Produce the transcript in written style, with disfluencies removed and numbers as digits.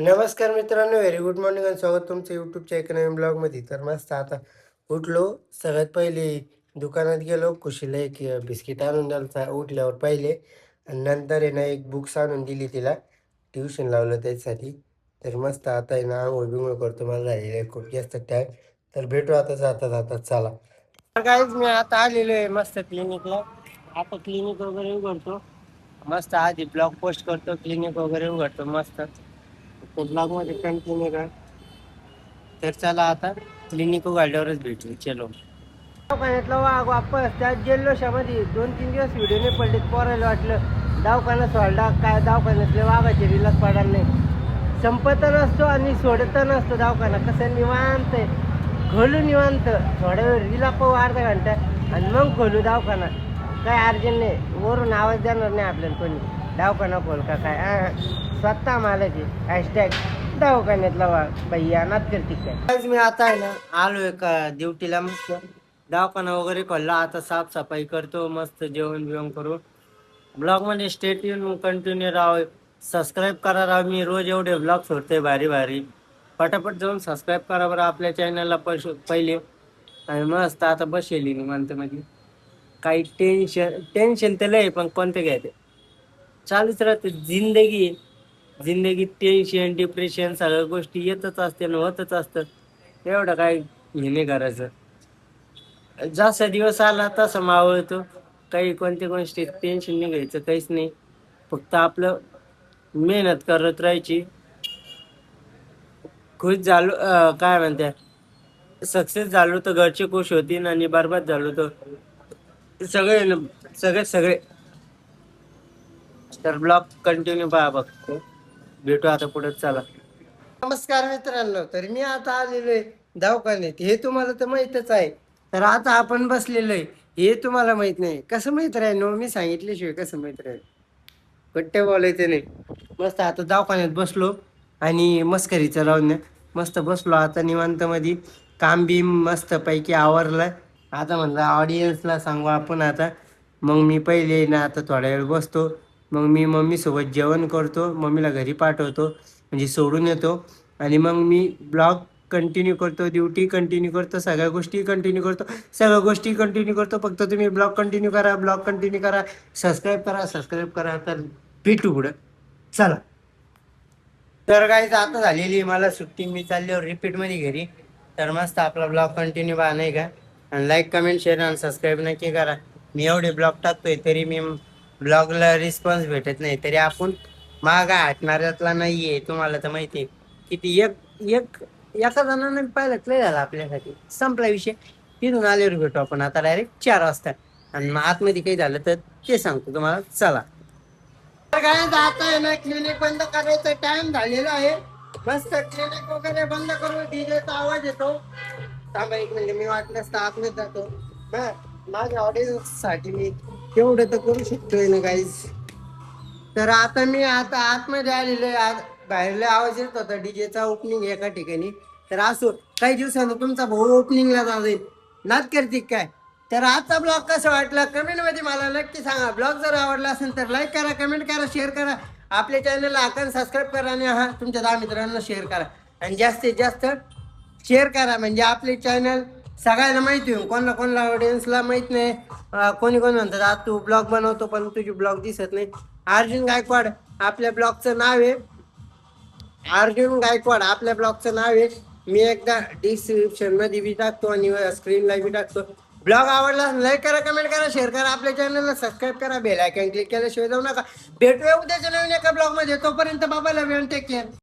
नमस्कार मित्रांनो, very good morning आणि स्वागत तुमचं यूट्यूबच्या एका नवीन ब्लॉगमध्ये. तर मस्त आता उठलो. सगळ्यात पहिले दुकानात गेलो, खुशीला एक बिस्किट आणून द्यायला उठल्यावर पहिले. आणि नंतर आहे ना एक बुक्स आणून दिली तिला, ट्युशन लावलं त्याच्यासाठी. तर मस्त आता आहे ना आंघोळ बिंघोळ करतो, मला झालेलं आहे खूप जास्त टाईम. तर भेटू आता जाता जाता, चला. तर काहीच मी आता आलेलो आहे मस्त क्लिनिकला. आता क्लिनिक वगैरे उघडतो, मस्त आधी ब्लॉग पोस्ट करतो, क्लिनिक वगैरे उघडतो मस्त. तो ब्लॉग मध्ये कंटिन्यू कर. तर चला आता क्लिनिक उघडल्यावरच भेटू, चलो. दवाखान्यातला वाघ वापस त्याच जल्लोषामध्ये 2-3 दिवस व्हिडिओ नाही पडले. पोरायला वाटलं दवाखाना सोडला काय, दवाखान्यातले वाघाचे रिलाच पडायला नाही. संपत नसतो आणि सोडत नसतो दवाखाना. कसं निवांत आहे, खोलू निवांत. थोड्या वेळ रिला पाहू अर्धा घंटा आणि मग खोलू दवाखाना. काय अर्जंट नाही, वरून आवाज देणार नाही आपल्याला कोणी. दवाखाना खोल का काय, स्वतः मालाची हॅशटॅग दवाखान्यातला वाघ भैया नात करते काय. मी आता आहे ना आलो एका ड्युटीला. मस्त दवाखाना वगैरे खोलला, आता साफसफाई करतो, मस्त जेवण बिवण करू. ब्लॉग मध्ये स्टेट येऊन कंटिन्यू राहा, सबस्क्राईब करा राव. मी रोज एवढे ब्लॉग सोडते भारी भारी. पटापट जाऊन सबस्क्राईब करा बरं आपल्या चॅनलला पहिले. आणि मस्त आता बसेली निवांत मध्ये. काही टेन्शन तर लय, पण कोणते घ्यायचे चालूच राहते. जिंदगीत टेन्शन डिप्रेशन सगळ्या गोष्टी येतच असते आणि होतच असतं. एवढं काय हे नाही करायचं. जसा दिवस आला तसा मावळतो. काही कोणत्या गोष्टी टेन्शन नाही घ्यायचं, काहीच नाही. फक्त आपलं मेहनत करत राहायची. खुश झालो काय म्हणते, सक्सेस झालो तर घरचे खुश होतील आणि बरबाद झालो तर सगळे सगळे सगळे. तर ब्लॉग कंटिन्यू पहा, बघतो. भेटू आता पुढे, चला. नमस्कार मित्रांनो, तर मी आता आलेलो आहे दवाखान्यात. हे तुम्हाला तर माहीतच आहे. तर आता आपण बसलेलो आहे, हे तुम्हाला माहित नाही. कसं माहित राहील, मी सांगितल्याशिवाय कसं माहित राहील. कट्टे बोलायचे नाही. मस्त आता दवाखान्यात बसलो आणि मस्करीचं राहून मस्त बसलो आता निवांत मध्ये. काम बी मस्त पैकी आवरलं. आता म्हणलं ऑडियन्सला सांगू आपण आता. मग मी पहिले ना आता थोडा वेळ बसतो. मग मी मम्मीसोबत जेवण करतो, मम्मीला घरी पाठवतो म्हणजे सोडून येतो. आणि मग मी ब्लॉग कंटिन्यू करतो, ड्युटी कंटिन्यू करतो, सगळ्या गोष्टी कंटिन्यू करतो. फक्त तुम्ही ब्लॉग कंटिन्यू करा, सबस्क्राईब करा. तर भेटू पुढं, चला. तर काहीच आता झालेली मला सुट्टी, मी चालल्यावर रिपीटमध्ये घरी. तर मस्त आपला ब्लॉग कंटिन्यू पहा नाही का. आणि लाईक कमेंट शेअर आणि सबस्क्राईब नक्की करा. मी एवढे ब्लॉग टाकतोय तरी मी ब्लॉगला रिस्पॉन्स भेटत नाही, तरी आपण मागा हटणाऱ्यातला नाहीये. तुम्हाला तर माहिती आहे किती एक एक एका जणांना पाहिलं लय झालं आपल्यासाठी. संपला विषय. तिथून आल्यावर भेटू आपण आता डायरेक्ट 4 वाजता. आणि मग आतमध्ये काही झालं तर ते सांगतो तुम्हाला, चला. तर काय जात आहे ना, क्लिनिक बंद करायचा टाइम झालेला आहे. मस्त क्लिनिक वगैरे बंद करू, डीजेचा आवाज येतो. थांबा एक म्हणजे मी वाटल्यास तर आतमध्ये जातो. माझ्या ऑडियन्स साठी मी तेवढं तर करू शकतोय ना गाईज. तर आता मी आता आतमध्ये आलेलो आहे. बाहेरला आवाज येत होता डीजेचा ओपनिंग एका ठिकाणी. तर असो, काही दिवसांनी तुमचा भाऊ ओपनिंगला जाईल. नाच करते काय. तर आजचा ब्लॉग कसा वाटला कमेंट मध्ये मला नक्की सांगा. ब्लॉग जर आवडला असेल तर लाईक करा, कमेंट करा, शेअर करा. आपल्या चॅनलला आकार सबस्क्राईब करा आणि तुमच्या 10 मित्रांना शेअर करा. आणि जास्तीत जास्त शेअर करा म्हणजे आपले चॅनल सगळ्यांना माहिती होईल. कोणाला ऑडियन्सला माहित नाही. कोणी म्हणतात आज तू ब्लॉग बनवतो पण तुझी ब्लॉग दिसत नाही. अर्जुन गायकवाड आपल्या ब्लॉगचं नाव आहे. आपल्या ब्लॉगचं नाव आहे. मी एकदा डिस्क्रिप्शन मध्ये बी टाकतो आणि स्क्रीनला बी टाकतो. ब्लॉग आवडला लाईक करा, कमेंट करा, शेअर करा. आपल्या चॅनलला सबस्क्राईब करा, बेल आयकॉन क्लिक केल्याशिवाय जाऊ नका. भेटूया उद्याच्या नवीन एका ब्लॉग मध्ये. तोपर्यंत बाबाला वेळ, टेक केअर.